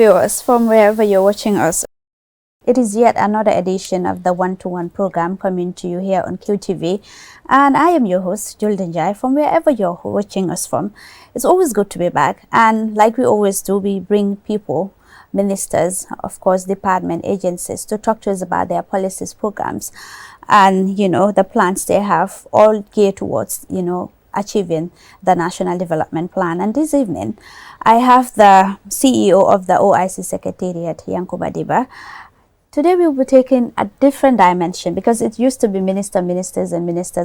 viewers from wherever you're watching us. It is yet another edition of the One-to-One program coming to you here on QTV. And I am your host, Julden Jai, from wherever you're watching us from. It's always good to be back. And like we always do, we bring people, ministers, of course, department agencies to talk to us about their policies, programs, and, the plans they have, all geared towards, achieving the National Development Plan. And this evening, I have the CEO of the OIC Secretariat, Yankuba Diba. Today we'll be taking a different dimension because it used to be ministers,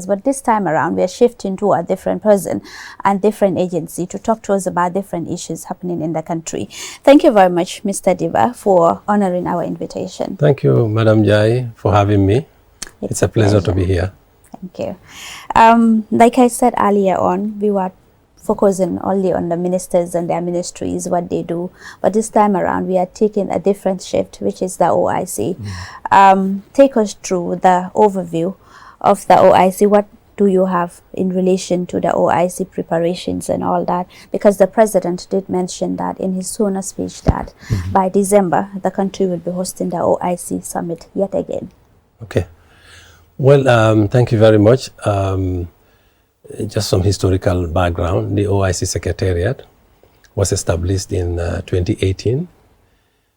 but this time around we are shifting to a different person and different agency to talk to us about different issues happening in the country. Thank you very much, Mr. Diba, for honoring our invitation. Thank you, Madam Jai, for having me. It's a pleasure to be here. Thank you. Like I said earlier on, we were focusing only on the ministers and their ministries, what they do. But this time around, we are taking a different shift, which is the OIC. Take us through the overview of the OIC. What do you have in relation to the OIC preparations and all that? Because the president did mention that in his sooner speech that by December, the country will be hosting the OIC summit yet again. Okay. Well, thank you very much. Just some historical background. The OIC Secretariat was established in 2018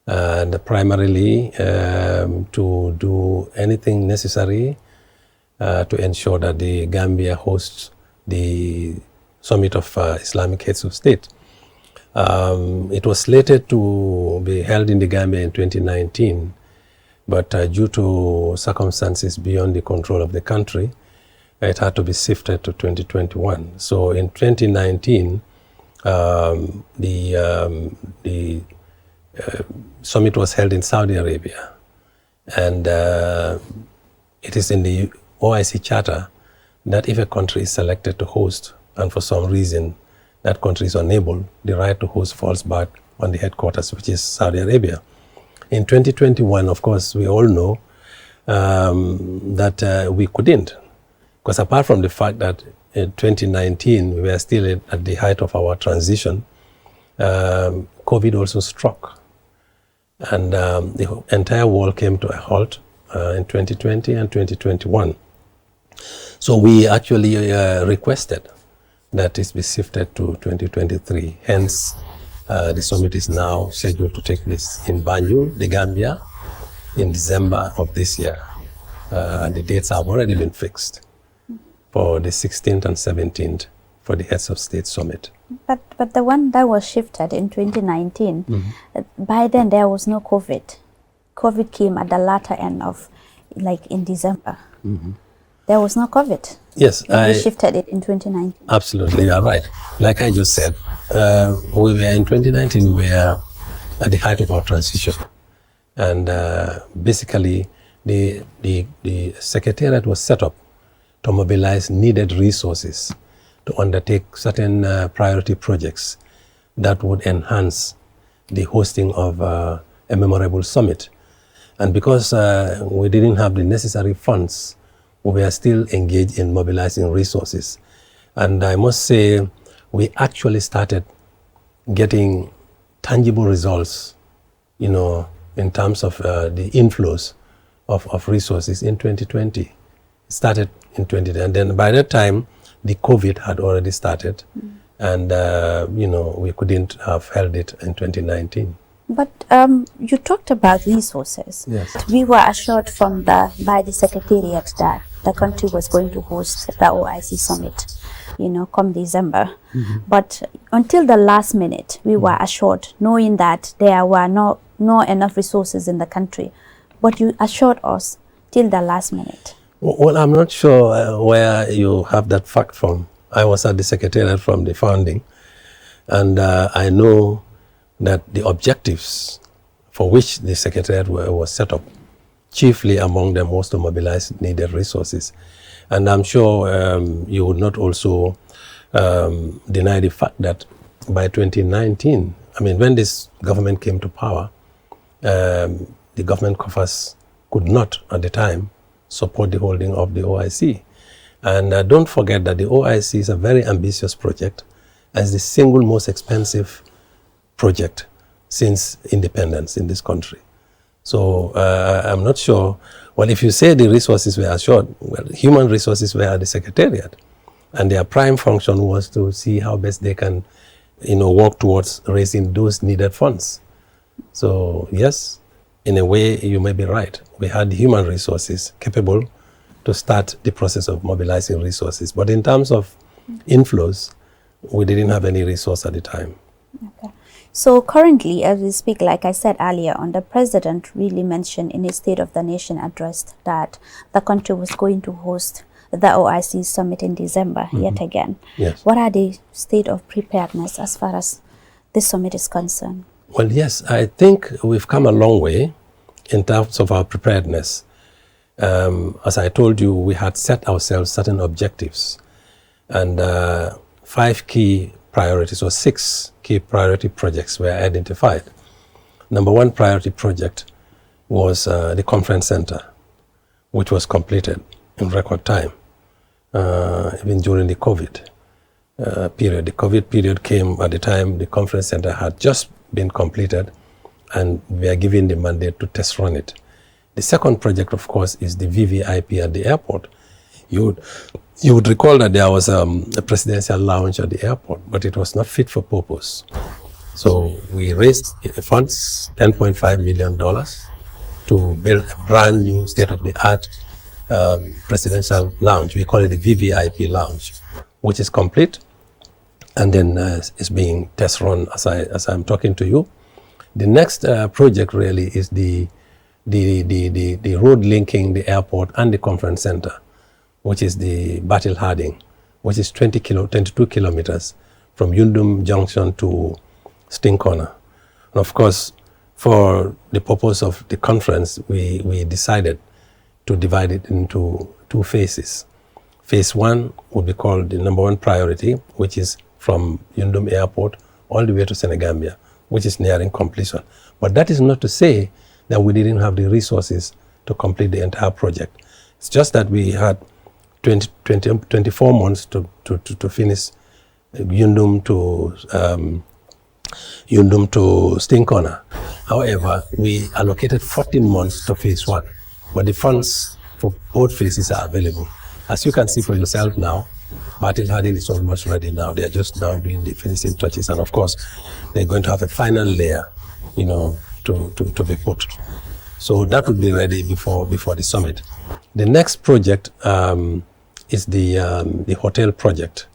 and primarily to do anything necessary to ensure that the Gambia hosts the Summit of Islamic Heads of State. It was slated to be held in the Gambia in 2019, but due to circumstances beyond the control of the country, it had to be shifted to 2021. So in 2019, the summit was held in Saudi Arabia. And it is in the OIC Charter that if a country is selected to host, and for some reason that country is unable, the right to host falls back on the headquarters, which is Saudi Arabia. In 2021, of course, we all know that we couldn't. Because apart from the fact that in 2019, we were still at the height of our transition, COVID also struck. And the entire world came to a halt in 2020 and 2021. So we actually requested that it be shifted to 2023. Hence, the summit is now scheduled to take place in Banjul, the Gambia, in December of this year. And the dates have already been fixed for the 16th and 17th for the Heads of State Summit. But the one that was shifted in 2019, by then there was no COVID. COVID came at the latter end of, like in December. There was no COVID. Yes. We shifted it in 2019. Absolutely, you are right. Like I just said, we were in 2019, we were at the height of our transition. And basically, the Secretariat was set up to mobilize needed resources to undertake certain priority projects that would enhance the hosting of a memorable summit. And because we didn't have the necessary funds, we were still engaged in mobilizing resources. And I must say, we actually started getting tangible results, in terms of the inflows of resources in 2020. It started in 2020, and then by that time, the COVID had already started, and we couldn't have held it in 2019. But you talked about resources. Yes. We were assured by the Secretariat that the country was going to host the OIC summit, come December. But until the last minute, we were assured, knowing that there were no enough resources in the country. But you assured us till the last minute. Well, I'm not sure where you have that fact from. I was at the Secretariat from the founding, and I know that the objectives for which the Secretariat was set up, chiefly among them was to mobilize needed resources. And I'm sure you would not also deny the fact that by 2019, when this government came to power, the government coffers could not, at the time, support the holding of the OIC. And don't forget that the OIC is a very ambitious project, as the single most expensive project since independence in this country. So I'm not sure. Well, if you say the resources were assured, well, human resources were at the Secretariat, and their prime function was to see how best they can, work towards raising those needed funds. So yes, in a way, you may be right. We had human resources capable to start the process of mobilizing resources. But in terms of inflows, we didn't have any resource at the time. Okay. So currently, as we speak, like I said earlier on, the president really mentioned in his State of the Nation address that the country was going to host the OIC summit in December yet again. Yes. What are the state of preparedness as far as this summit is concerned? Well, yes, I think we've come a long way in terms of our preparedness. As I told you, we had set ourselves certain objectives, and 5 key priorities, or 6 key priority projects were identified. Number 1 priority project was the conference center, which was completed in record time, even during the COVID period. The COVID period came at the time the conference center had just been completed, and we are given the mandate to test run it. The second project, of course, is the VVIP at the airport. You would recall that there was a presidential lounge at the airport, but it was not fit for purpose. So we raised funds, $10.5 million, to build a brand new state-of-the-art presidential lounge. We call it the VVIP lounge, which is complete, and then is being test run as I'm talking to you. The next project really is the road linking the airport and the conference center, which is the Battle Harding, which is 22 kilometers from Yundum Junction to Sting Corner. And of course, for the purpose of the conference, we decided to divide it into 2 phases. Phase 1 would be called the number 1 priority, which is from Yundum Airport all the way to Senegambia, which is nearing completion. But that is not to say that we didn't have the resources to complete the entire project. It's just that we had 24 months to finish Yundum to Sting Corner. However, we allocated 14 months to phase 1, but the funds for both phases are available. As you can see for yourself now, Battle Harding is almost ready now. They're just now doing the finishing touches, and of course, they're going to have a final layer, to be put. So that will be ready before the summit. The next project is the hotel project.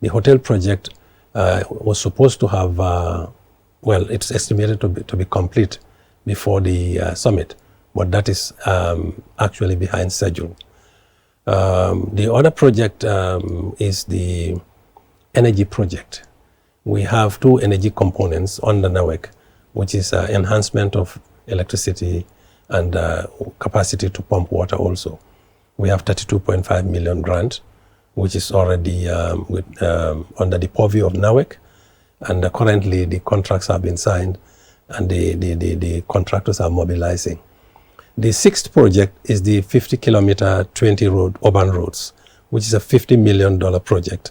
The hotel project was supposed to have, it's estimated to be complete before the summit, but that is actually behind schedule. The other project is the energy project. We have 2 energy components under NAWEC, which is enhancement of electricity and capacity to pump water also. We have 32.5 million grant, which is already under the purview of NAWEC, and currently the contracts have been signed and the contractors are mobilizing. The 6th project is the 50-kilometer 20 urban roads, which is a $50 million project.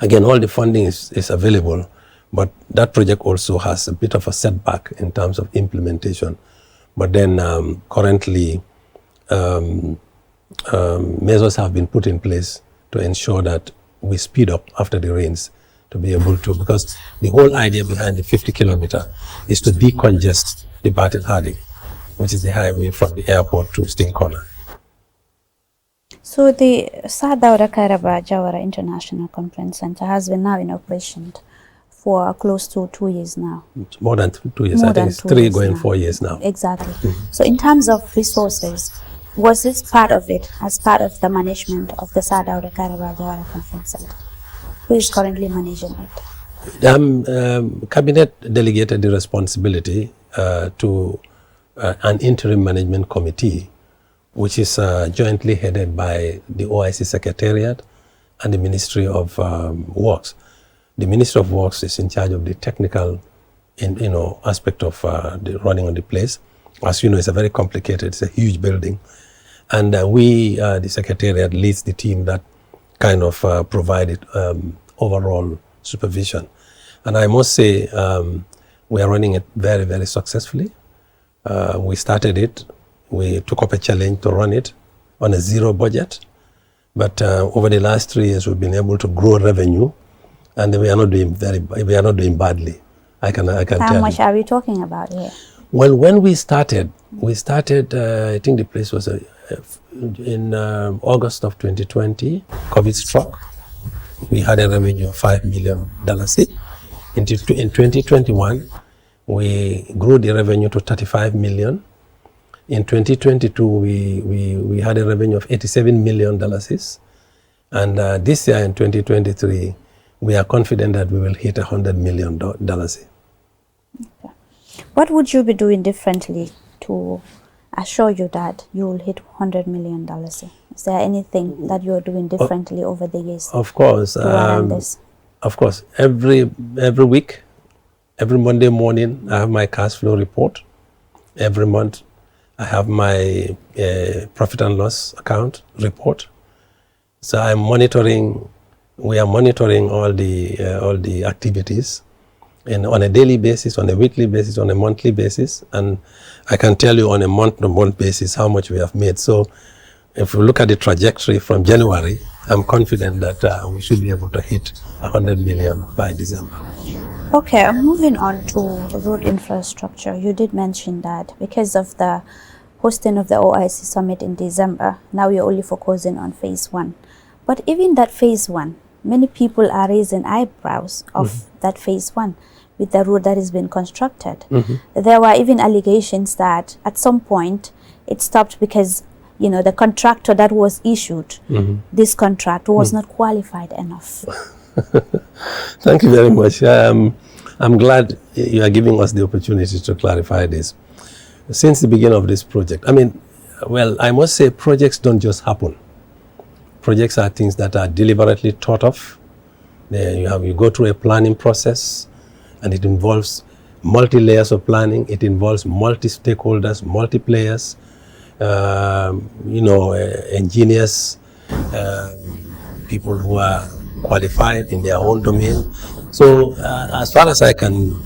Again, all the funding is available, but that project also has a bit of a setback in terms of implementation. But then currently, measures have been put in place to ensure that we speed up after the rains to be able to, because the whole idea behind the 50-kilometer is to decongest the Battle Harding, which is the highway from the airport to Sting Corner. So the Sir Dawda Kairaba Jawara International Conference Center has been now in operation for close to 2 years now. More than 2 years. I think it's 3 going 4 years now. Exactly. So in terms of resources, was this part of it as part of the management of the Sir Dawda Kairaba Jawara Conference Center? Who is currently managing it? Cabinet delegated the responsibility to an interim management committee, which is jointly headed by the OIC Secretariat and the Ministry of Works. The Ministry of Works is in charge of the technical, aspect of the running on the place. As you know, it's a very complicated, it's a huge building. And the Secretariat leads the team that kind of provided overall supervision. And I must say, We are running it very, very successfully. We started it. We took up a challenge to run it on a zero budget. But over the last 3 years, we've been able to grow revenue, and we are not doing badly. I can tell you. How much are we talking about here? Well, when we started, I think the place was in August of 2020, COVID struck. We had a revenue of $5 million. In 2021, we grew the revenue to $35 million. In 2022, we had a revenue of $87 million. And this year, in 2023, we are confident that we will hit $100 million. Okay. What would you be doing differently to assure you that you will hit $100 million? Is there anything that you're doing differently over the years? Of course. This? Of course. Every week, every Monday morning, I have my cash flow report. Every month, I have my profit and loss account report. So we are monitoring all the activities, and on a daily basis, on a weekly basis, on a monthly basis, and I can tell you on a month-to-month basis how much we have made. So if we look at the trajectory from January, I'm confident that we should be able to hit 100 million by December. Okay, moving on to road infrastructure. You did mention that because of the hosting of the OIC Summit in December, now you're only focusing on phase 1. But even that phase 1, many people are raising eyebrows of that phase 1 with the road that has been constructed. There were even allegations that at some point it stopped because the contractor that was issued this contract was not qualified enough. Thank you very much. I'm glad you are giving us the opportunity to clarify this. Since the beginning of this project, I must say projects don't just happen. Projects are things that are deliberately thought of. You go through a planning process, and it involves multi-layers of planning. It involves multi-stakeholders, multi-players, engineers, people who are qualified in their own domain. So as far as I can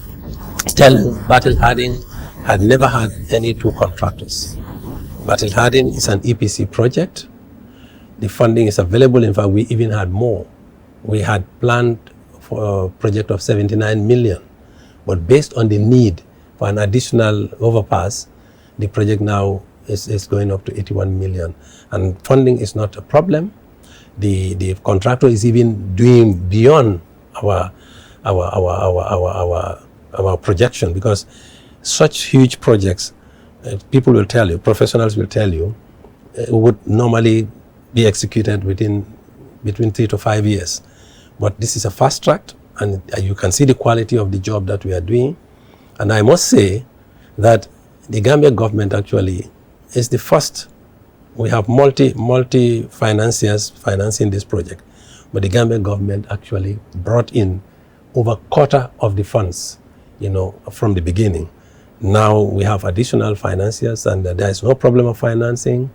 tell you, Bertil Harding had never had any two contractors. Bertil Harding is an EPC project. The funding is available. In fact, we even had more. We had planned for a project of 79 million, but based on the need for an additional overpass, the project now is going up to 81 million. And funding is not a problem. The contractor is even doing beyond our projection, because such huge projects, people will tell you, professionals will tell you, would normally be executed between 3 to 5 years. But this is a fast track, and you can see the quality of the job that we are doing. And I must say that the Gambia government actually is the first. We have multi financiers financing this project, but the Gambia government actually brought in over a quarter of the funds, from the beginning. Now we have additional financiers, and there is no problem of financing.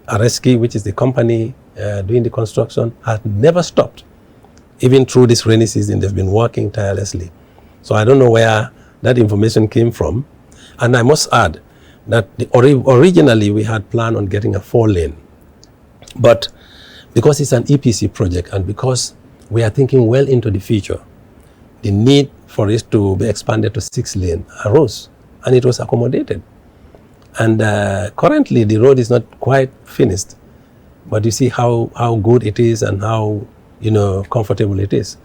Areski, which is the company doing the construction, has never stopped. Even through this rainy season, they've been working tirelessly. So I don't know where that information came from. And I must add that originally we had planned on getting a 4-lane. But because it's an EPC project, and because we are thinking well into the future, the need for it to be expanded to 6-lane arose, and it was accommodated. And currently the road is not quite finished, but you see how good it is and how comfortable it is.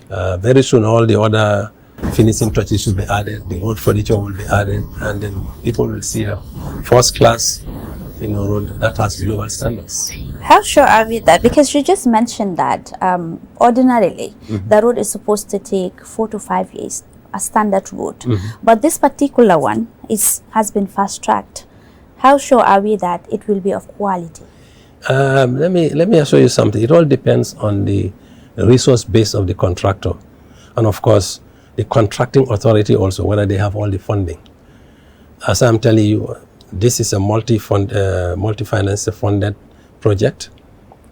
Very soon all the other finishing touches will be added, the road furniture will be added, and then people will see a first class road that has global standards. How sure are we that? Because you just mentioned that ordinarily the road is supposed to take 4 to 5 years, a standard road. But this particular one has been fast-tracked. How sure are we that it will be of quality? Let me assure you something. It all depends on the resource base of the contractor, and of course the contracting authority also, whether they have all the funding. As I'm telling you, this is a multi-finance funded project.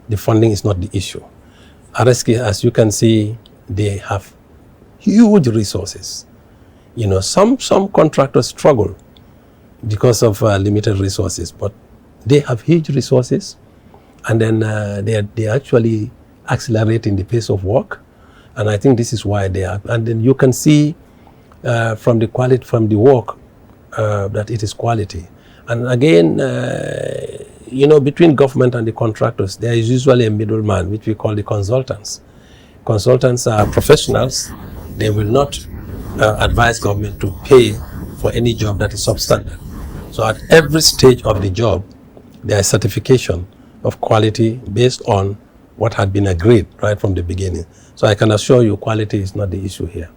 The funding is not the issue. Areski, as you can see, they have huge resources. You know, some contractors struggle because of limited resources, but they have huge resources, and then they actually accelerating the pace of work, and I think this is why they are. And then you can see from the quality, from the work, that it is quality. And again, you know, between government and the contractors, there is usually a middleman, which we call the consultants. Consultants are professionals. They will not advise government to pay for any job that is substandard. So at every stage of the job, there is certification of quality based on what had been agreed right from the beginning. So I can assure you quality is not the issue here.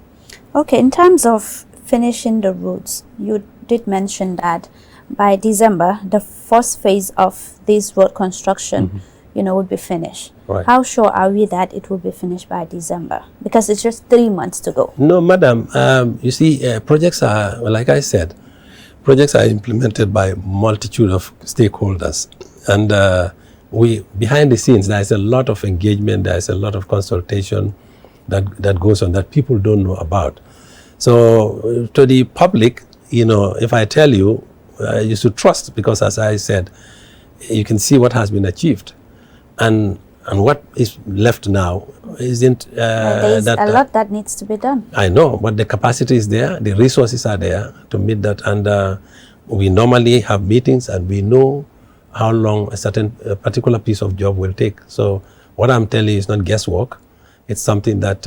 Okay, in terms of finishing the roads, you did mention that by December, the first phase of this road construction, you know, would be finished. Right. How sure are we that it will be finished by December? Because it's just 3 months to go. No, madam. You see, projects are, like I said, projects are implemented by multitude of stakeholders. And behind the scenes, there is a lot of engagement, there is a lot of consultation that goes on that people don't know about. So to the public, you know, if I tell you, you should trust, because as I said, you can see what has been achieved. And what is left now isn't There's a lot that needs to be done. I know, but the capacity is there, the resources are there to meet that, and we normally have meetings and we know how long a particular piece of job will take. So what I'm telling you is not guesswork. It's something that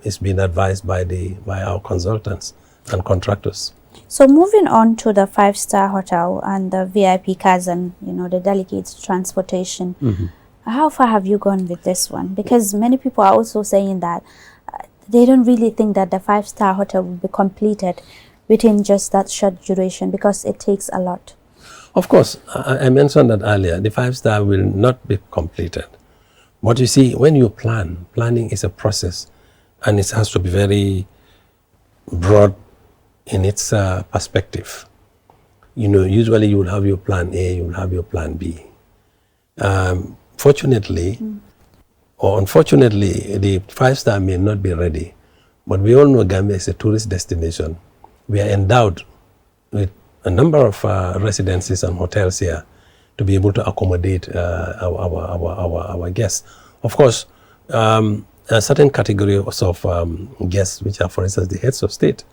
is being advised by our consultants and contractors. So moving on to the 5-star hotel and the VIP cars and, you know, the delicate transportation, how far have you gone with this one? Because many people are also saying that they don't really think that the 5-star hotel will be completed within just that short duration, because it takes a lot. Of course, I mentioned that earlier, the 5-star will not be completed. But you see, when you planning is a process, and it has to be very broad in its perspective. You know, usually you will have your plan A, you will have your plan B. Fortunately, or unfortunately, the 5-star may not be ready, but we all know Gambia is a tourist destination. We are endowed with a number of residences and hotels here to be able to accommodate our guests. Of course, a certain category of guests, which are, for instance, the heads of state,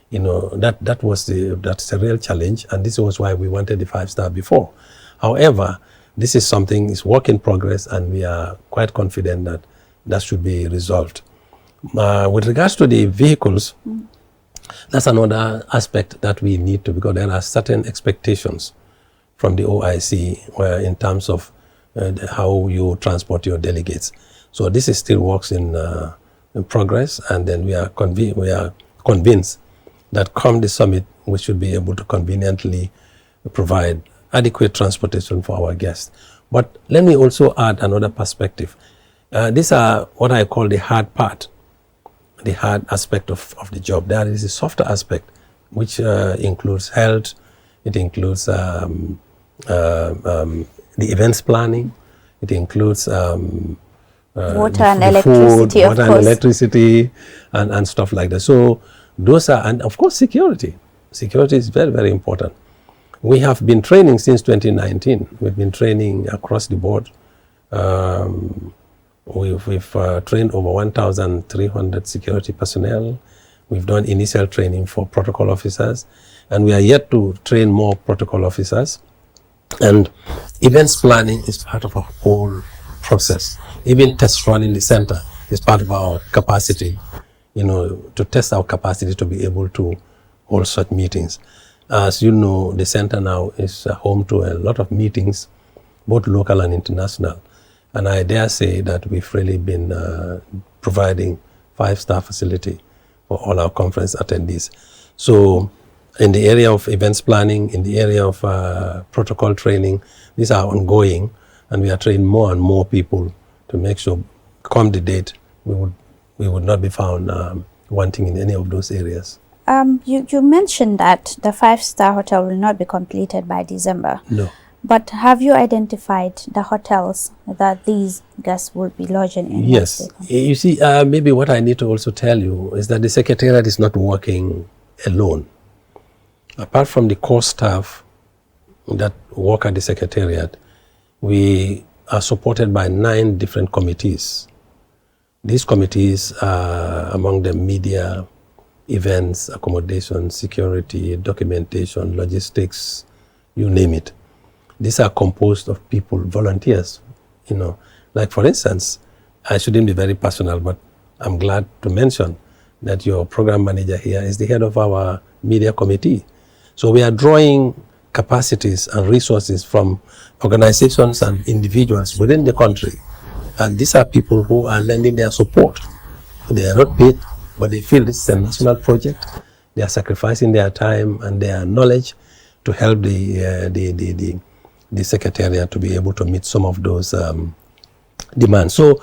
you know, that's a real challenge, and this was why we wanted the 5-star before. However, this is something, is work in progress, and we are quite confident that should be resolved. With regards to the vehicles, that's another aspect that we need to, because there are certain expectations from the OIC in terms of how you transport your delegates. So this is still works in progress, and then we are convinced that come the summit, we should be able to conveniently provide adequate transportation for our guests. But let me also add another perspective. These are what I call the hard part, the hard aspect of the job. There is a softer aspect, which includes health, it includes the events planning, it includes water and electricity, food, water and electricity, and stuff like that. So those are, and of course security. Security is very, very important. We have been training since 2019. We've been training across the board. We've trained over 1,300 security personnel. We've done initial training for protocol officers, and we are yet to train more protocol officers. And events planning is part of a whole process. Even test running the center is part of our capacity, you know, to test our capacity to be able to hold such meetings. As you know, the center now is home to a lot of meetings, both local and international. And I dare say that we've really been providing 5-star facility for all our conference attendees. So in the area of events planning, in the area of protocol training, these are ongoing, and we are training more and more people to make sure come the date we would not be found wanting in any of those areas. You mentioned that the 5-star hotel will not be completed by December. No. But have you identified the hotels that these guests will be lodging in? Yes. You see, maybe what I need to also tell you is that the Secretariat is not working alone. Apart from the core staff that work at the Secretariat, we are supported by 9 different committees. These committees are among the media, events, accommodation, security, documentation, logistics, you name it. These are composed of people, volunteers, Like for instance, I shouldn't be very personal, but I'm glad to mention that your program manager here is the head of our media committee. So we are drawing capacities and resources from organizations and individuals within the country. And these are people who are lending their support. They are not paid, but they feel this is a national project. They are sacrificing their time and their knowledge to help the Secretariat to be able to meet some of those demands. So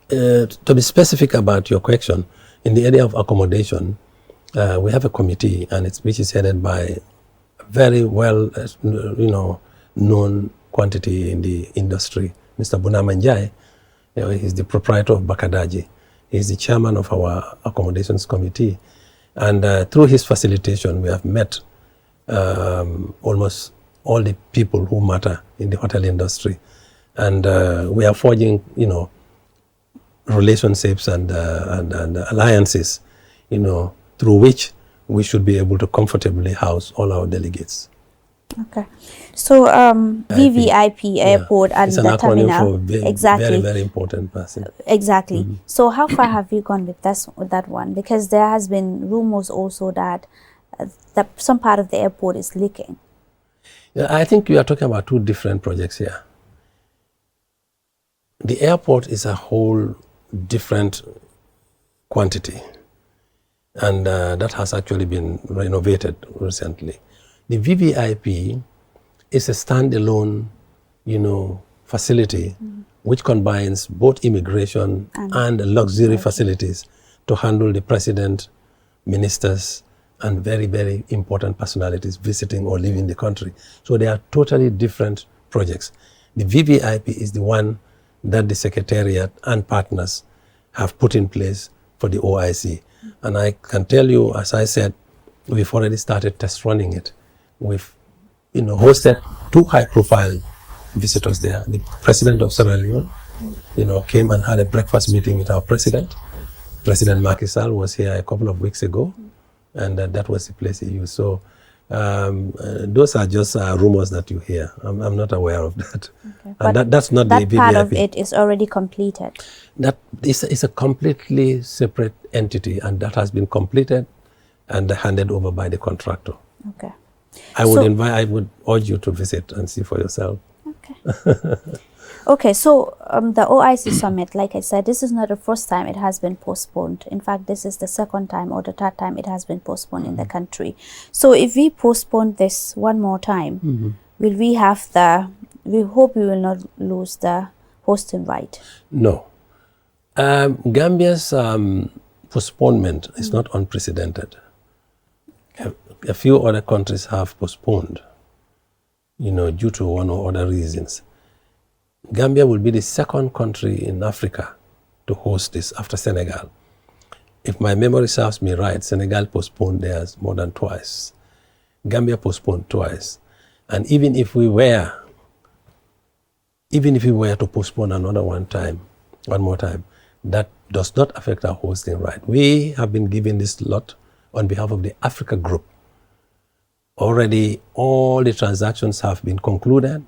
to be specific about your question, in the area of accommodation, we have a committee, and which is headed by a very well, known quantity in the industry, Mr. Bunamanjai. He's the proprietor of Bakadaji. He's the chairman of our accommodations committee, and through his facilitation, we have met almost all the people who matter in the hotel industry, and we are forging, relationships and alliances, through which we should be able to comfortably house all our delegates. Okay. So VVIP Airport and it's an the acronym terminal. For Exactly. Very, very important person. Exactly. Mm-hmm. So how far have you gone with that one? Because there has been rumors also that some part of the airport is leaking. Yeah, I think we are talking about 2 different projects here. The airport is a whole different quantity, and that has actually been renovated recently. The VVIP is a standalone, facility which combines both immigration and luxury facilities to handle the president, ministers, and very, very important personalities visiting or leaving the country. So they are totally different projects. The VVIP is the one that the Secretariat and partners have put in place for the OIC. And I can tell you, as I said, we've already started test running it. We've hosted 2 high-profile visitors there. The president of Sierra Leone, came and had a breakfast meeting with our president. President Macky Sall was here a couple of weeks ago, and that was the place he used. So those are just rumors that you hear. I'm not aware of that. Okay. And that's not the VVIP. That part of it is already completed. That is a completely separate entity, and that has been completed and handed over by the contractor. Okay. I would urge you to visit and see for yourself. Okay. Okay, so the OIC summit, like I said, this is not the first time it has been postponed. In fact, this is the 2nd time or the 3rd time it has been postponed in the country. So if we postpone this one more time, will we hope we will not lose the hosting right? No. Gambia's postponement is not unprecedented. A few other countries have postponed, due to one or other reasons. Gambia will be the 2nd country in Africa to host this after Senegal. If my memory serves me right, Senegal postponed theirs more than twice. Gambia postponed twice. And even if we were to postpone another one more time, that does not affect our hosting right. We have been given this lot on behalf of the Africa Group. Already all the transactions have been concluded.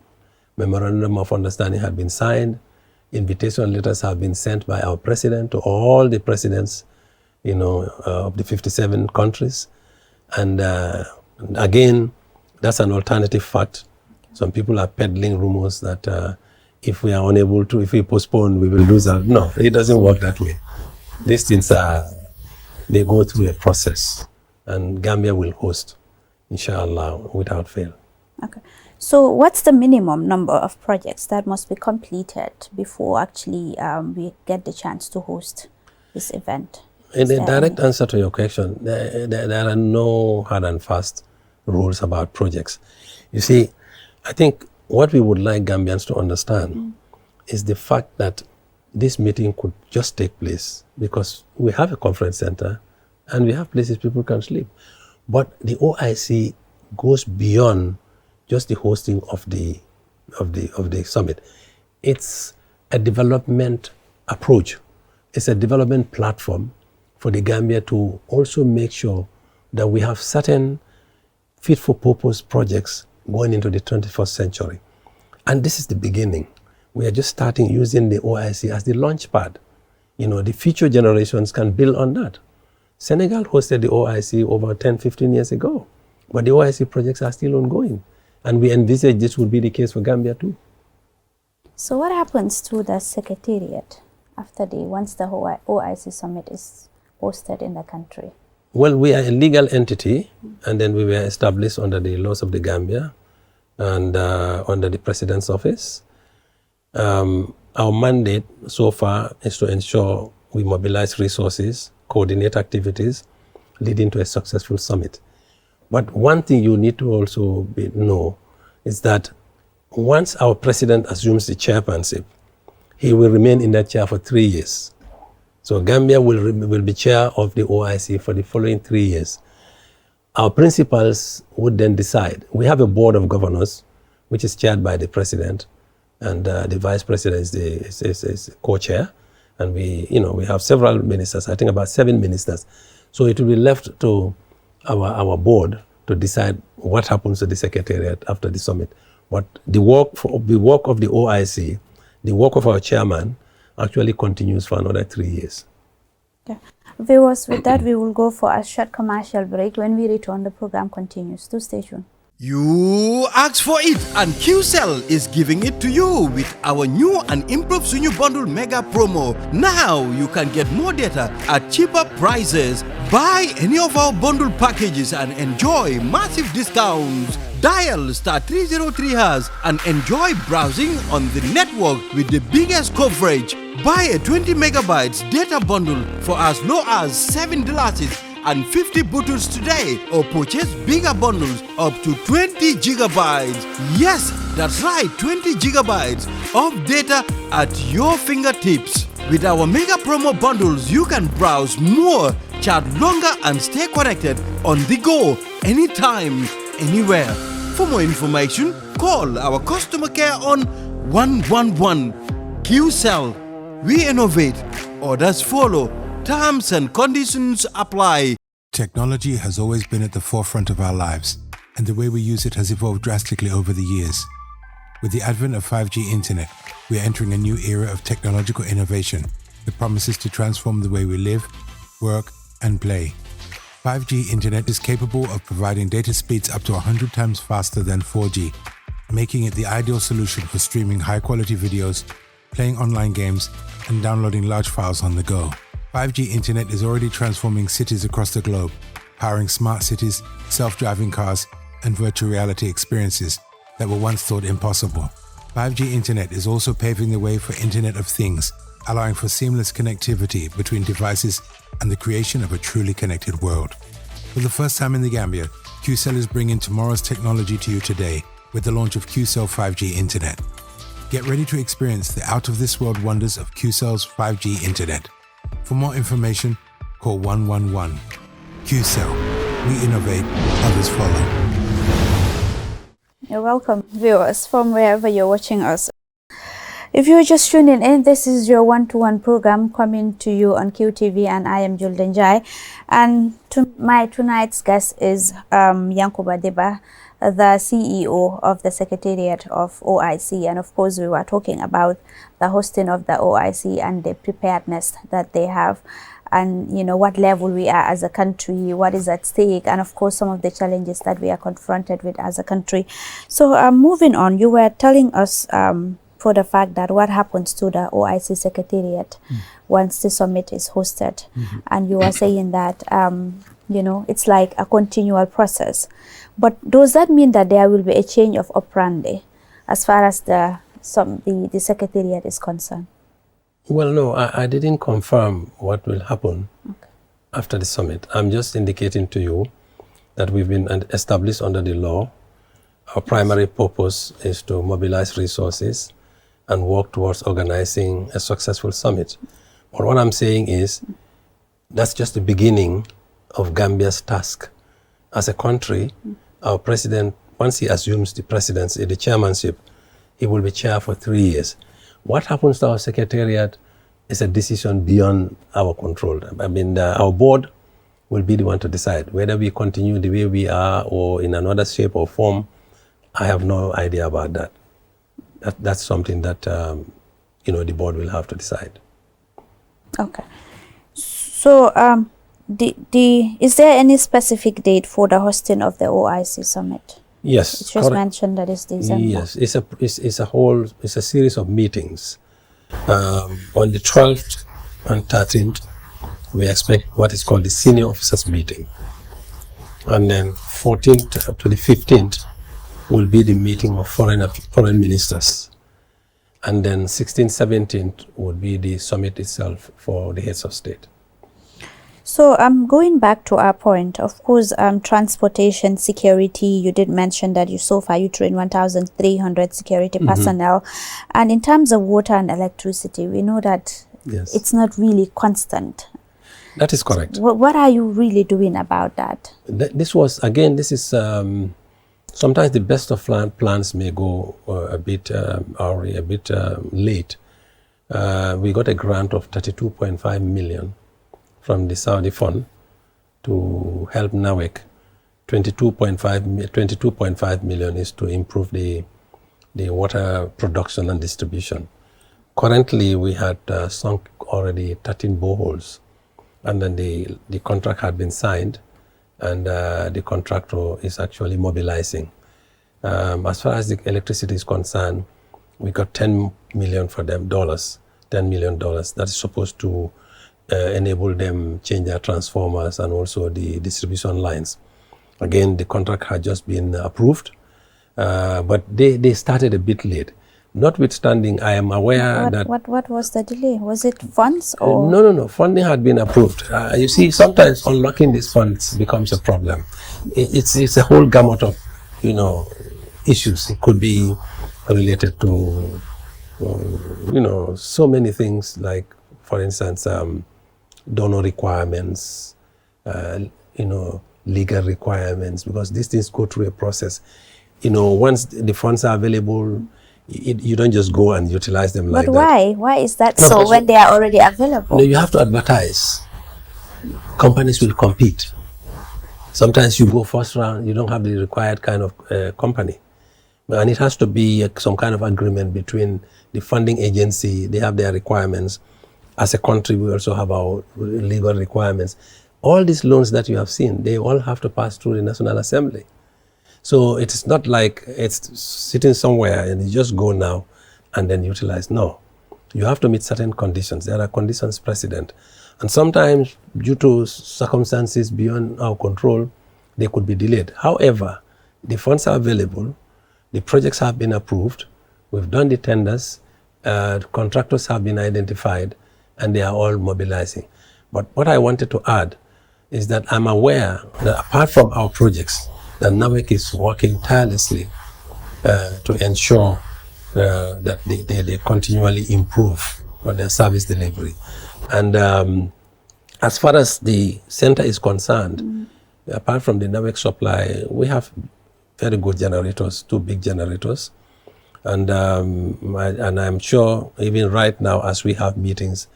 Memorandum of understanding had been signed. Invitation letters have been sent by our president to all the presidents, of the 57 countries. And again, that's an alternative fact. Some people are peddling rumors that if we postpone, we will lose our. No, it doesn't work that way. These things they go through a process, and Gambia will host, inshallah, without fail. Okay. So what's the minimum number of projects that must be completed before actually we get the chance to host this event? In a direct answer to your question, there are no hard and fast rules about projects. You see, I think what we would like Gambians to understand is the fact that this meeting could just take place because we have a conference center and we have places people can sleep. But the OIC goes beyond just the hosting of the summit. It's a development approach. It's a development platform for the Gambia to also make sure that we have certain fit-for-purpose projects going into the 21st century. And this is the beginning. We are just starting using the OIC as the launch pad. The future generations can build on that. Senegal hosted the OIC over 10, 15 years ago, but the OIC projects are still ongoing. And we envisage this would be the case for Gambia too. So what happens to the secretariat once the OIC summit is hosted in the country? Well, we are a legal entity, and then we were established under the laws of the Gambia and under the President's office. Our mandate so far is to ensure we mobilize resources, coordinate activities, leading to a successful summit. But one thing you need to also know is that once our president assumes the chairmanship, he will remain in that chair for 3 years. So Gambia will be chair of the OIC for the following 3 years. Our principals would then decide. We have a board of governors, which is chaired by the president, and the vice president is co-chair. And we have several ministers, I think about 7 ministers. So it will be left to our board to decide what happens to the secretariat after the summit. But the work of the OIC, the work of our chairman, actually continues for another 3 years. Okay. Viewers, with that, we will go for a short commercial break. When we return, the program continues. Do stay tuned. You asked for it, and QCell is giving it to you with our new and improved Sunyu Bundle Mega Promo. Now you can get more data at cheaper prices. Buy any of our bundle packages and enjoy massive discounts. Dial *303# and enjoy browsing on the network with the biggest coverage. Buy a 20 megabytes data bundle for as low as $7 and 50 bottles today, or purchase bigger bundles up to 20 gigabytes. Yes, that's right, 20 gigabytes of data at your fingertips. With our mega promo bundles, you can browse more, chat longer, and stay connected on the go, anytime, anywhere. For more information, call our customer care on 111. QCell. We innovate. Orders follow. Terms and conditions apply. Technology has always been at the forefront of our lives, and the way we use it has evolved drastically over the years. With the advent of 5G internet, we are entering a new era of technological innovation that promises to transform the way we live, work, and play. 5G internet is capable of providing data speeds up to 100 times faster than 4G, making it the ideal solution for streaming high-quality videos, playing online games, and downloading large files on the go. 5G internet is already transforming cities across the globe, powering smart cities, self-driving cars, and virtual reality experiences that were once thought impossible. 5G internet is also paving the way for Internet of Things, allowing for seamless connectivity between devices and the creation of a truly connected world. For the first time in the Gambia, QCell is bringing tomorrow's technology to you today with the launch of QCell 5G Internet. Get ready to experience the out-of-this-world wonders of QCell's 5G Internet. For more information, call 111. QCell. We innovate, others follow. You're welcome, viewers, from wherever you're watching us. If you're just tuning in, this is your one-to-one program coming to you on QTV, and I am Julden Jai. And tonight's guest is Yankuba Deba, the CEO of the Secretariat of OIC. And of course, we were talking about the hosting of the OIC and the preparedness that they have, and what level we are as a country, what is at stake, and of course some of the challenges that we are confronted with as a country. So moving on, you were telling us for the fact that what happens to the OIC Secretariat once the summit is hosted, and you were saying that it's like a continual process. But does that mean that there will be a change of operandi as far as the Secretariat is concerned? Well, no, I didn't confirm what will happen after the summit. I'm just indicating to you that we've been established under the law. Our primary purpose is to mobilize resources and work towards organizing a successful summit. But what I'm saying is that's just the beginning of Gambia's task as a country, our president, once he assumes the presidency, the chairmanship, he will be chair for 3 years. What happens to our secretariat is a decision beyond our control. I mean, our board will be the one to decide whether we continue the way we are or in another shape or form. I have no idea about that. That's something that, the board will have to decide. Okay. So, is there any specific date for the hosting of the OIC summit? Yes. It's just mentioned that it's December. Yes, it's a series of meetings. On the 12th and 13th, we expect what is called the senior officers meeting. And then 14th to the 15th will be the meeting of foreign ministers. And then 16th, 17th would be the summit itself for the heads of state. So going back to our point, of course, transportation security, you did mention that so far you train 1,300 security personnel. And in terms of water and electricity, we know that it's not really constant. That is correct. What are you really doing about that? This is sometimes the best of plans may go a bit late. We got a grant of 32.5 million from the Saudi fund to help NAWEC. 22.5 million is to improve the water production and distribution. Currently, we had sunk already 13 boreholes, and then the contract had been signed, and the contractor is actually mobilizing. As far as the electricity is concerned, we got $10 million for them, $10 million. That is supposed to enable them change their transformers and also the distribution lines. Again, the contract had just been approved, but they started a bit late. Notwithstanding, I am aware that... What was the delay? Was it funds or...? No. Funding had been approved. You see, sometimes unlocking these funds becomes a problem. It's a whole gamut of, issues. It could be related to, so many things like, for instance, donor requirements, legal requirements, because these things go through a process. Once the funds are available, you don't just go and utilize them like that. But why? Why is that so when they are already available? No, you have to advertise. Companies will compete. Sometimes you go first round, you don't have the required kind of company. And it has to be some kind of agreement between the funding agency, they have their requirements. As a country, we also have our legal requirements. All these loans that you have seen, they all have to pass through the National Assembly. So it's not like it's sitting somewhere and you just go now and then utilize. No, you have to meet certain conditions. There are conditions precedent. And sometimes due to circumstances beyond our control, they could be delayed. However, the funds are available. The projects have been approved. We've done the tenders. Contractors have been identified and they are all mobilizing. But what I wanted to add is that I'm aware that apart from our projects, that NAWEC is working tirelessly to ensure that they continually improve on their service delivery. And as far as the center is concerned, apart from the NAWEC supply, we have very good generators, 2 big generators. And I'm sure even right now as we have meetings,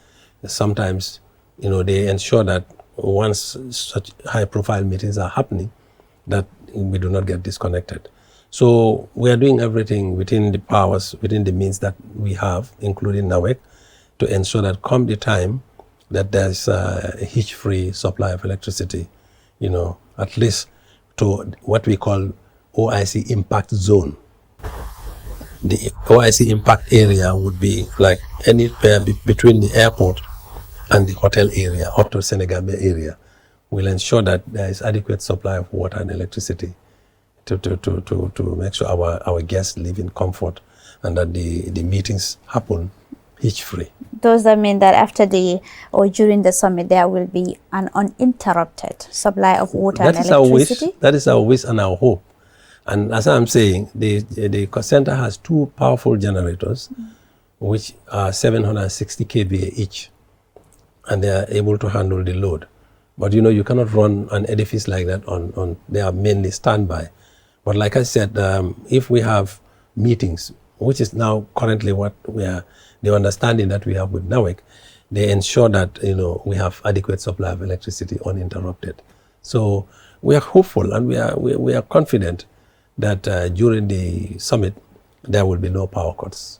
sometimes, they ensure that once such high profile meetings are happening, that we do not get disconnected. So we are doing everything within the powers, within the means that we have, including NAWEC, to ensure that come the time that there's a hitch-free supply of electricity, at least to what we call OIC impact zone. The OIC impact area would be like anywhere between the airport and the hotel area up to Senegambia area. We'll ensure that there is adequate supply of water and electricity to make sure our guests live in comfort and that the meetings happen hitch-free. Does that mean that after during the summit there will be an uninterrupted supply of water and electricity? That is our wish and our hope. And as I'm saying, the center has 2 powerful generators, which are 760 kVA each, and they are able to handle the load. But you cannot run an edifice like that on they are mainly standby. But like I said, if we have meetings, which is now currently what the understanding that we have with NAWEC, they ensure that we have adequate supply of electricity uninterrupted. So we are hopeful and we are confident that during the summit there will be no power cuts.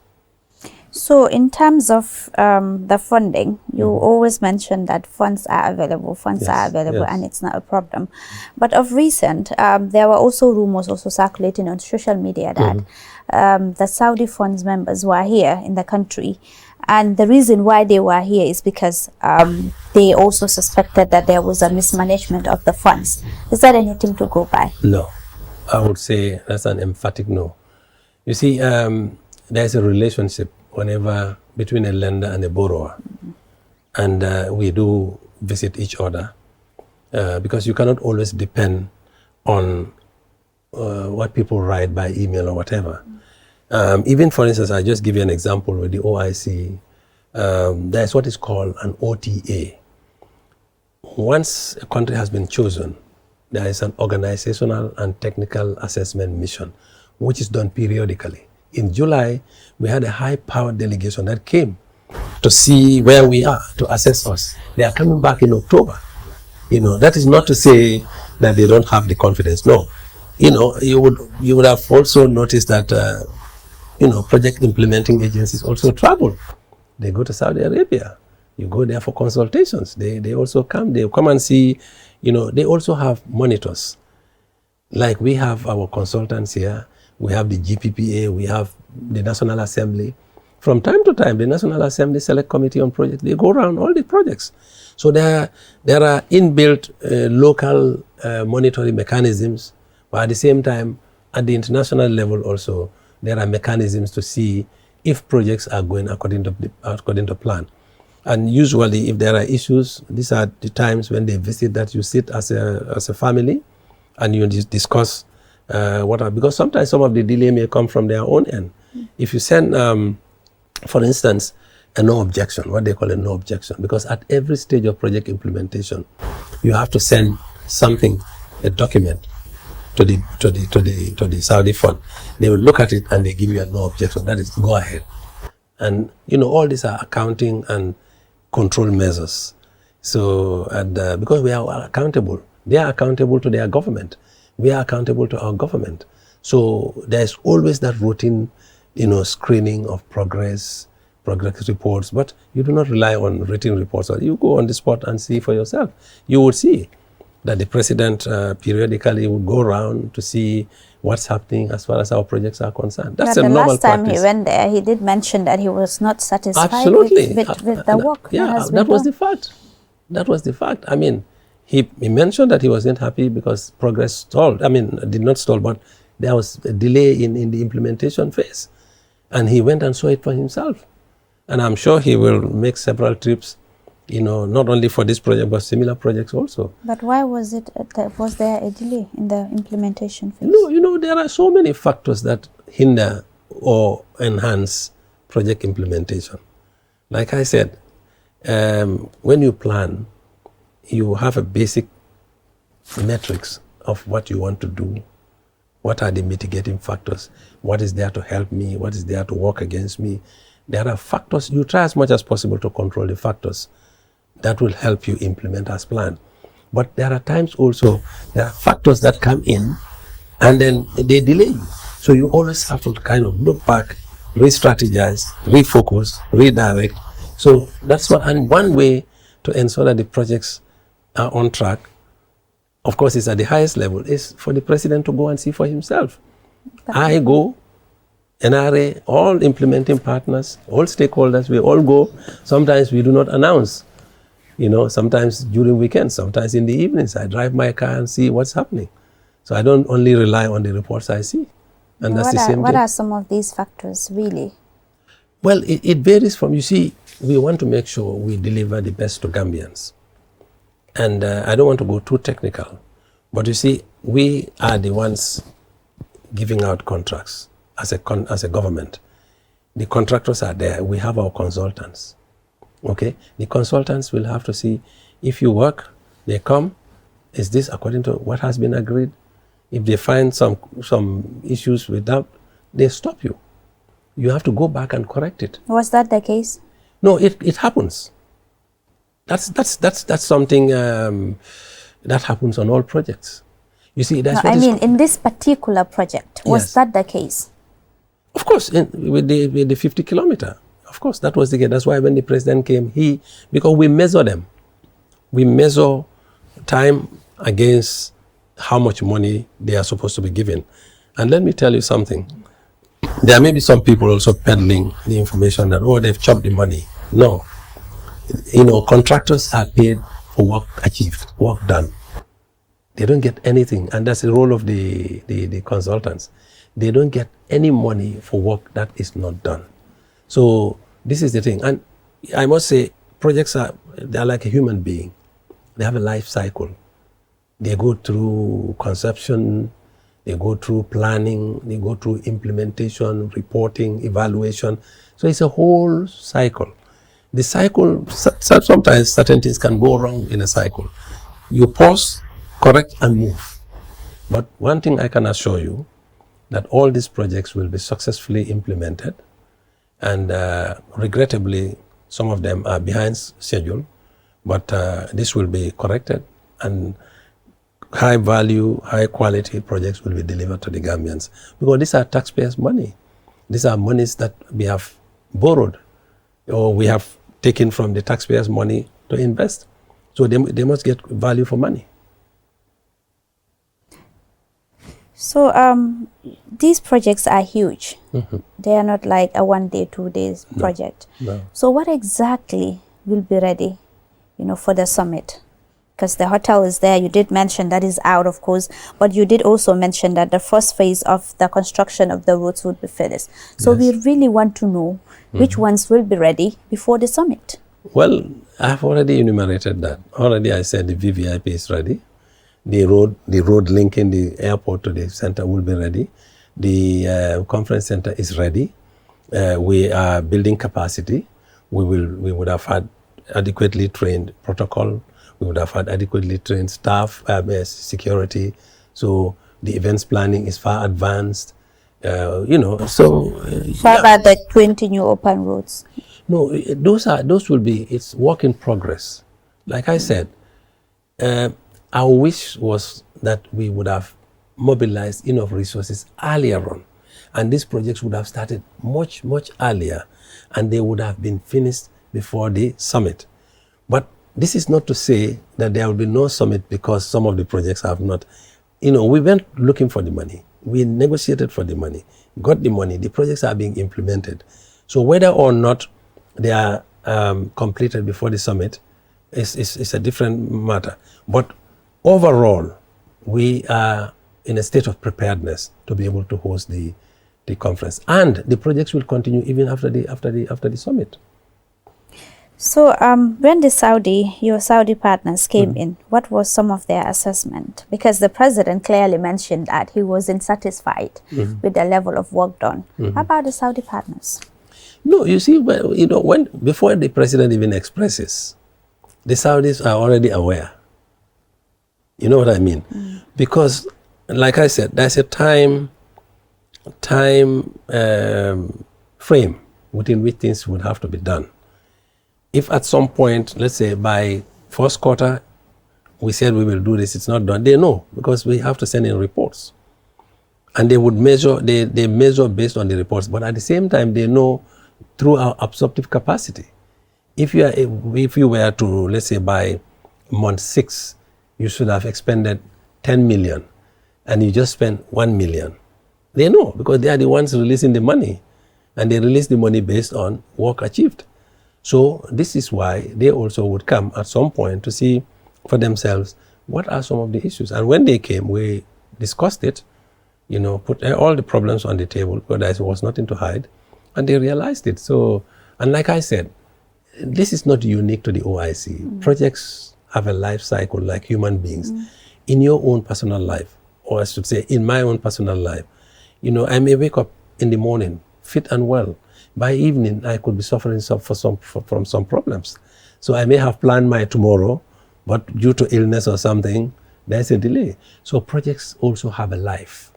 So in terms of the funding, you always mention that funds are available, and it's not a problem. But of recent, there were also rumors circulating on social media that the Saudi funds members were here in the country. And the reason why they were here is because they also suspected that there was a mismanagement of the funds. Is that anything to go by? No, I would say that's an emphatic no. You see, there's a relationship whenever between a lender and a borrower, and we do visit each other because you cannot always depend on what people write by email or whatever. Even for instance, I just give you an example with the OIC. There's what is called an OTA. Once a country has been chosen, there is an organizational and technical assessment mission, which is done periodically. In July, we had a high-powered delegation that came to see where we are, to assess us. They are coming back in October. That is not to say that they don't have the confidence. No. You would have also noticed that, project implementing agencies also travel. They go to Saudi Arabia. You go there for consultations. They also come. They come and see, they also have monitors. Like we have our consultants here. We have the GPPA, we have the National Assembly. From time to time, the National Assembly Select Committee on Projects, they go around all the projects. So there are inbuilt local monitoring mechanisms, but at the same time, at the international level also, there are mechanisms to see if projects are going according to plan. And usually, if there are issues, these are the times when they visit that you sit as a family and you discuss because sometimes some of the delay may come from their own end. If you send, for instance, a no objection, what they call a no objection, because at every stage of project implementation, you have to send something, a document, to the Saudi fund. They will look at it and they give you a no objection. That is, go ahead. And all these are accounting and control measures. So, and because we are accountable, they are accountable to their government. We are accountable to our government. So there's always that routine, screening of progress reports, but you do not rely on written reports. You go on the spot and see for yourself. You would see that the president periodically would go around to see what's happening as far as our projects are concerned. That's a normal practice. The last time he went there, he did mention that he was not satisfied Absolutely. with the work. That was the fact. That was the fact. I mean, he mentioned that he wasn't happy because progress stalled. Did not stall, but there was a delay in the implementation phase. And he went and saw it for himself. And I'm sure he will make several trips, not only for this project, but similar projects also. But why was there a delay in the implementation phase? No, there are so many factors that hinder or enhance project implementation. Like I said, when you plan, you have a basic metrics of what you want to do. What are the mitigating factors? What is there to help me? What is there to work against me? There are factors. You try as much as possible to control the factors that will help you implement as planned. But there are times also, there are factors that come in and then they delay you. So you always have to kind of look back, re-strategize, refocus, redirect. So that's one way to ensure that the projects are on track. Of course, it's at the highest level, is for the president to go and see for himself. I go, NRA, all implementing partners, all stakeholders, we all go. Sometimes we do not announce, sometimes during weekends, sometimes in the evenings, I drive my car and see what's happening. So I don't only rely on the reports I see. And that's the same thing. What are some of these factors, really? Well, it varies from, we want to make sure we deliver the best to Gambians. And I don't want to go too technical, but we are the ones giving out contracts as a government. The contractors are there. We have our consultants. Okay? The consultants will have to see if you work They come, is this according to what has been agreed? If they find some issues with that, they stop you. You have to go back and correct it. Was that the case? No, it happens. That's something that happens on all projects. You see, that's what I mean, in this particular project, was Yes. that the case? Of course, with the 50 kilometer. Of course, that was the case. That's why when the president came, because we measure them. We measure time against how much money they are supposed to be given. And let me tell you something. There may be some people also peddling the information that, oh, they've chopped the money. No. Contractors are paid for work achieved, work done. They don't get anything. And that's the role of the consultants. They don't get any money for work that is not done. So this is the thing. And I must say, projects they're like a human being. They have a life cycle. They go through conception, they go through planning, they go through implementation, reporting, evaluation. So it's a whole cycle. The cycle, sometimes certain things can go wrong in a cycle. You pause, correct, and move. But one thing I can assure you, that all these projects will be successfully implemented. And regrettably, some of them are behind schedule, but this will be corrected, and high value, high quality projects will be delivered to the Gambians, because these are taxpayers' money. These are monies that we have borrowed or we have taken from the taxpayers' money to invest. So they must get value for money. So these projects are huge. They are not like a 1 day, 2 days project. No. So what exactly will be ready, for the summit? Because the hotel is there. You did mention that is out, of course, but you did also mention that the first phase of the construction of the roads would be finished. So we really want to know which ones will be ready before the summit. Well, I've already enumerated that. Already I said the VVIP is ready. The road linking the airport to the center will be ready. The conference center is ready. We are building capacity. We would have had adequately trained protocol. We would have had adequately trained staff, security. So the events planning is far advanced. So How about the 20 new open roads? no, those will be, it's work in progress. Like I said, our wish was that we would have mobilized enough resources earlier on, and these projects would have started much, much earlier, and they would have been finished before the summit. But this is not to say that there will be no summit because some of the projects have not. We went looking for the money. We negotiated for the money, got the money. The projects are being implemented. So whether or not they are completed before the summit is a different matter. But overall, we are in a state of preparedness to be able to host the conference, and the projects will continue even after the summit. So when your Saudi partners came in, what was some of their assessment? Because the president clearly mentioned that he wasn't satisfied with the level of work done. How about the Saudi partners? No, you see, before the president even expresses, the Saudis are already aware. You know what I mean? Because, like I said, there's a time frame within which things would have to be done. If at some point, let's say by first quarter, we said we will do this, it's not done, they know, because we have to send in reports. And they would measure, they measure based on the reports, but at the same time, they know through our absorptive capacity. If you were to, let's say by month 6, you should have expended 10 million, and you just spent 1 million. They know, because they are the ones releasing the money, and they release the money based on work achieved. So this is why they also would come at some point to see for themselves what are some of the issues. And when they came, we discussed it, put all the problems on the table, because there was nothing to hide, and they realized it. So, and like I said, this is not unique to the OIC. Projects have a life cycle like human beings. In your own personal life, or I should say in my own personal life, I may wake up in the morning fit and well. By evening, I could be suffering from some problems. So I may have planned my tomorrow but due to illness or something, there's a delay. So projects also have a life.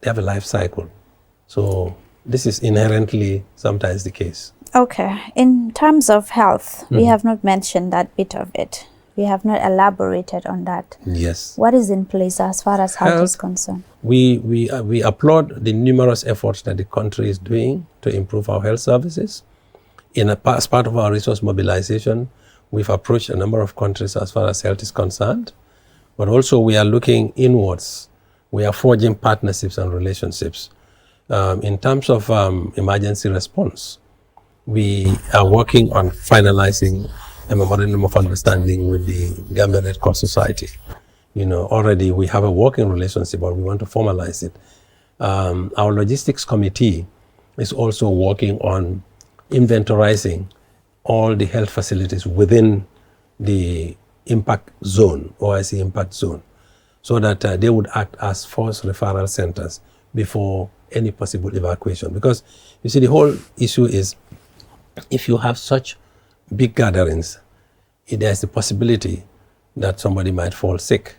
They have a life cycle. So this is inherently sometimes the case. Okay. In terms of health, we have not mentioned that bit of it. We have not elaborated on that. Yes. What is in place as far as health is concerned? We applaud the numerous efforts that the country is doing to improve our health services. As part of our resource mobilization, we've approached a number of countries as far as health is concerned, but also we are looking inwards. We are forging partnerships and relationships. In terms of emergency response, we are working on finalizing a memorandum of understanding with the Gambia Red Cross Society. Already we have a working relationship, but we want to formalize it. Our logistics committee is also working on inventorizing all the health facilities within the impact zone, OIC impact zone, so that they would act as force referral centers before any possible evacuation. Because you see, the whole issue is, if you have such big gatherings, there's the possibility that somebody might fall sick.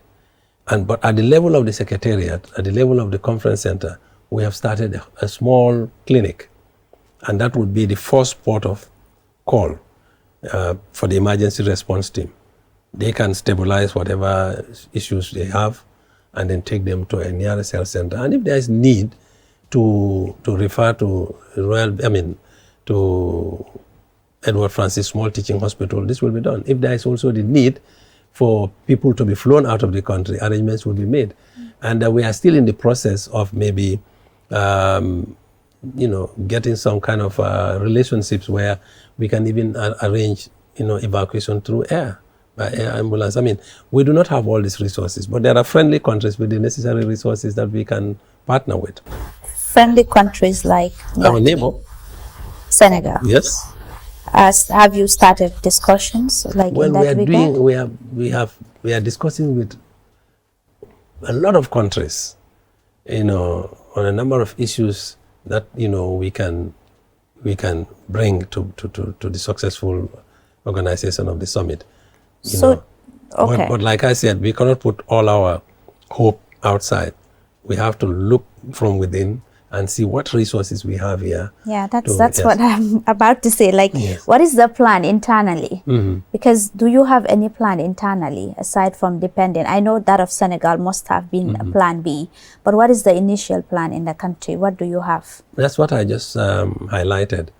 But at the level of the secretariat, at the level of the conference center, we have started a small clinic, and that would be the first port of call for the emergency response team. They can stabilize whatever issues they have and then take them to a nearest health center. And if there is need to refer to to Edward Francis Small Teaching Hospital, this will be done. If there is also the need for people to be flown out of the country, arrangements will be made. And we are still in the process of maybe, getting some kind of relationships where we can even arrange, evacuation through air, by air ambulance. We do not have all these resources, but there are friendly countries with the necessary resources that we can partner with. Friendly countries like our neighbor, Senegal. Yes. Have you started discussions in that regard? We are discussing with a lot of countries, on a number of issues that we can bring to the successful organization of the summit. Okay. But like I said, we cannot put all our hope outside. We have to look from within and see what resources we have here. Yeah, that's what I'm about to say. What is the plan internally? Because do you have any plan internally aside from dependent? I know that of Senegal must have been a plan B, but what is the initial plan in the country? What do you have? That's what I just highlighted,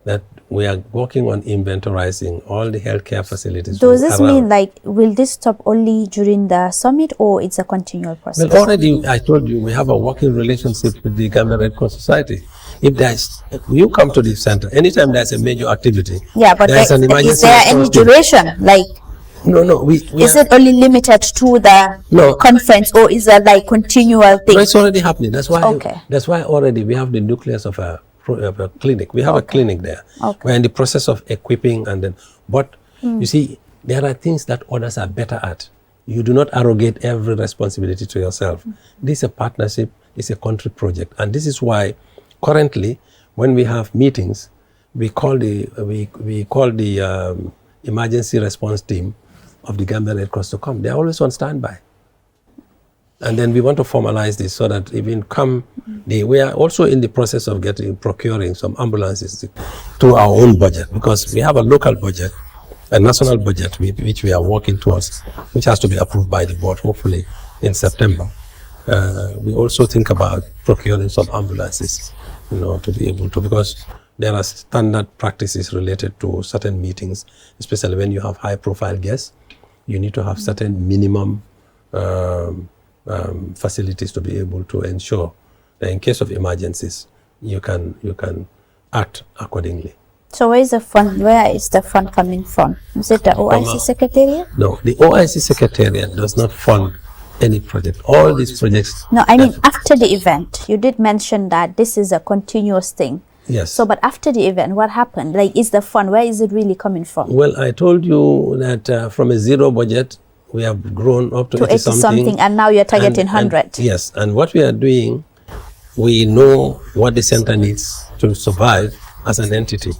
that we are working on inventorizing all the healthcare facilities. Does this mean will this stop only during the summit, or it's a continual process? Well, already I told you we have a working relationship with the Gambia Red Cross Society. If you come to the center, anytime there's a major activity, but there's an emergency. Is there any duration? No. Is it only limited to the conference, or is it continual thing? No, it's already happening. That's why. Okay. That's why already we have the nucleus of a clinic. We have a clinic there. Okay. We're in the process of equipping, but you see, there are things that others are better at. You do not arrogate every responsibility to yourself. This is a partnership. It's a country project, and this is why currently, when we have meetings, we call the emergency response team of the Gambia Red Cross to come. They're always on standby. And then we want to formalize this so that even we are also in the process of procuring some ambulances to our own budget, because we have a local budget, a national budget, which we are working towards, which has to be approved by the board, hopefully in September. We also think about procuring some ambulances, to be able to, because there are standard practices related to certain meetings, especially when you have high profile guests. You need to have certain minimum facilities to be able to ensure that in case of emergencies, you can act accordingly. So where is the fund coming from? Is it the OIC Secretariat? No, the OIC Secretariat does not fund any project. All these projects. No, I mean after the event, you did mention that this is a continuous thing. Yes. So, but after the event, what happened? Is the fund, where is it really coming from? Well, I told you that from a zero budget, we have grown up to 80 something, and now you're targeting 100. Yes, and what we are doing, we know what the center needs to survive as an entity,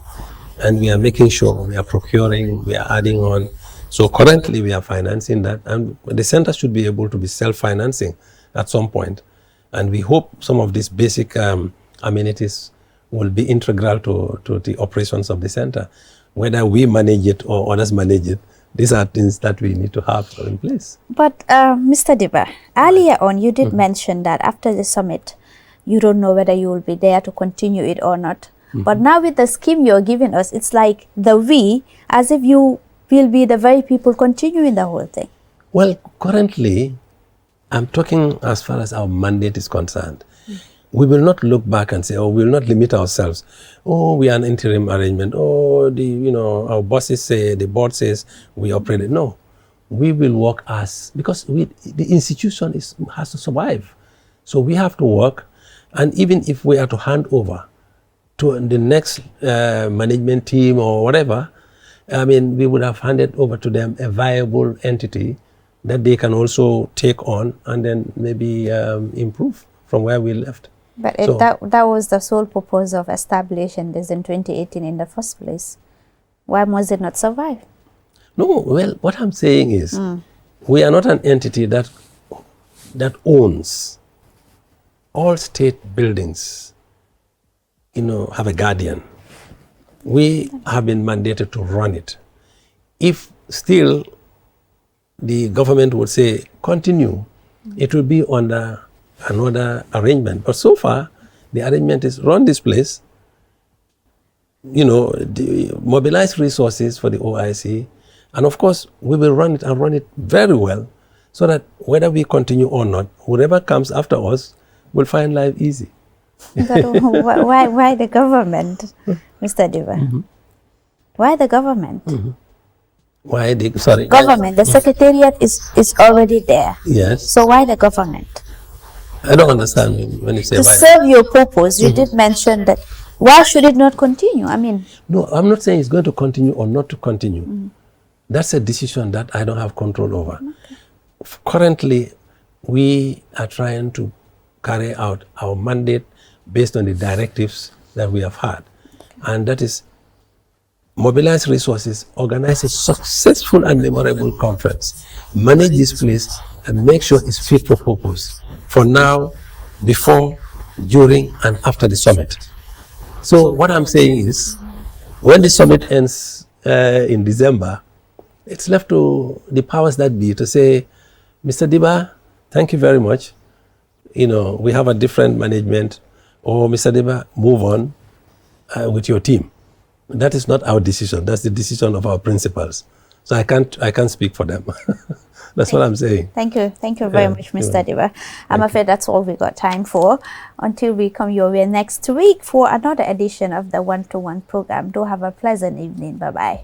and we are making sure we are procuring, we are adding on So currently we are financing that, and the center should be able to be self-financing at some point. And we hope some of these basic amenities will be integral to the operations of the center. Whether we manage it or others manage it, these are things that we need to have in place. But Mr. Diba, earlier on you did mention that after the summit, you don't know whether you will be there to continue it or not. But now with the scheme you're giving us, it's like the we, as if you will be the very people continuing the whole thing. Well, currently, I'm talking as far as our mandate is concerned. We will not look back and say, oh, we will not limit ourselves. Oh, we are an interim arrangement. Oh, our bosses say, the board says we operate it. No, we will work because the institution has to survive. So we have to work. And even if we are to hand over to the next management team or whatever, I mean, we would have handed over to them a viable entity that they can also take on and then maybe improve from where we left. But that was the sole purpose of establishing this in 2018 in the first place. Why must it not survive? No, well, what I'm saying is we are not an entity that owns all state buildings, have a guardian. We have been mandated to run it. If still the government would say, continue, it will be under another arrangement. But so far, the arrangement is run this place, mobilize resources for the OIC, and of course, we will run it and run it very well, so that whether we continue or not, whoever comes after us will find life easy. But why the government, Mr. Diba? Why the government? Why the government? The secretariat is already there. Yes. So why the government? I don't understand when you say to why. serve your purpose. You did mention that. Why should it not continue? I mean, no, I'm not saying it's going to continue or not to continue. That's a decision that I don't have control over. Okay. Currently, we are trying to carry out our mandate based on the directives that we have had. And that is mobilize resources, organize a successful and memorable conference, manage this place, and make sure it's fit for purpose for now, before, during, and after the summit. So what I'm saying is, when the summit ends in December, it's left to the powers that be to say, Mr. Diba, thank you very much. We have a different management, or Mr. Diba, move on with your team. That is not our decision. That's the decision of our principals. So I can't speak for them. That's what I'm saying. Thank you very much, Mr. Diba. I'm afraid that's all we got time for. Until we come your way next week for another edition of the One-to-One program. Do have a pleasant evening. Bye-bye.